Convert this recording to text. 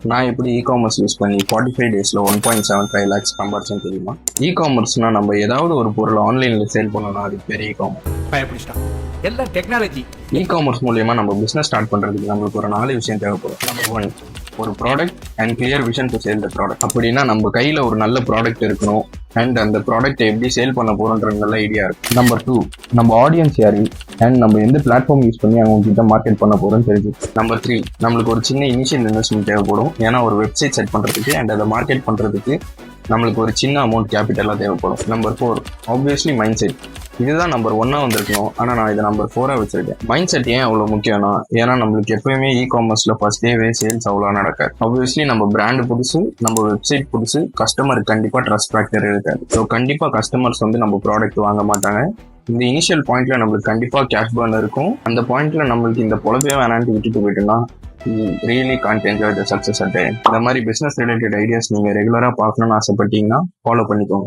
நான் எப்படி e-commerce use பண்ணி 45 டேஸில் 1.75 lakhs சம்பாரிச்சேன்னு தெரியுமா? இ-காமர்ஸ்னால் நம்ம ஏதாவது ஒரு பொருள் ஆன்லைனில் சேல் பண்ணணும், அது பெரிய இ-காமர்ஸ். எல்லாம் டெக்னாலஜி. இ-காமர்ஸ் மூலயமா நம்ம பிஸ்னஸ் ஸ்டார்ட் பண்ணுறதுக்கு நம்மளுக்கு ஒரு 4 விஷயம் தேவைப்படும். நம்பர் 1, ஒரு product and clear vision to sale the product. அப்படின்னா நம்ம கையில் ஒரு நல்ல ப்ராடக்ட் இருக்கணும் அண்ட் அந்த ப்ராடக்ட்டை எப்படி சேல் பண்ண போகிறோன்ற நல்ல ஐடியா இருக்கும். நம்பர் 2, நம்ம ஆடியன்ஸ் யாரு அண்ட் நம்ம எந்த பிளாட்ஃபார்ம் யூஸ் பண்ணி அவங்க கிட்ட மார்க்கெட் பண்ண போகிறோம்னு தெரிஞ்சு. நம்பர் 3, நம்மளுக்கு ஒரு சின்ன இனிஷியல் இன்வெஸ்ட்மெண்ட் தேவைப்படும். ஏன்னா ஒரு வெப்சைட் செட் பண்ணுறதுக்கு அண்ட் அதை மார்க்கெட் பண்ணுறதுக்கு நம்மளுக்கு ஒரு சின்ன அமௌண்ட் கேபிட்டலாக தேவைப்படும். Number 4, obviously mind set. இதுதான் நம்பர் 1 வந்திருக்கணும், ஆனால் நான் இதை நம்பர் 4 வச்சிருக்கேன். மைண்ட் செட் ஏன் அவ்வளோ முக்கியம்னா, ஏன்னா நம்மளுக்கு எப்பயுமே இ-காமர்ஸில் ஃபர்ஸ்ட் டேவே சேல்ஸ் அவ்வளோ நடக்காது. ஆப்வியஸ்லி நம்ம பிராண்டு புதுசு, நம்ம வெப்சைட் புதுசு, கஸ்டமருக்கு கண்டிப்பாக ட்ரஸ்ட் ஃபேக்டர் இருக்காது. ஸோ கண்டிப்பாக கஸ்டமர்ஸ் நம்ம ப்ராடக்ட் வாங்க மாட்டாங்க. இந்த இனிஷியல் பாயிண்ட்ல நம்மளுக்கு கண்டிப்பாக கேஷ் பர்ன் இருக்கும். அந்த பாயிண்ட்ல நம்மளுக்கு இந்த பொழப்பே வேணான்ட்டு விட்டுட்டு போயிட்டோம்னா really can't enjoy the success at the end. இந்த மாதிரி பிசினஸ் ரிலேட்டட் ஐடியாஸ் நீங்க ரெகுலரா பார்க்கணும்னு ஆசைப்பட்டீங்கன்னா ஃபாலோ பண்ணிக்கோங்க.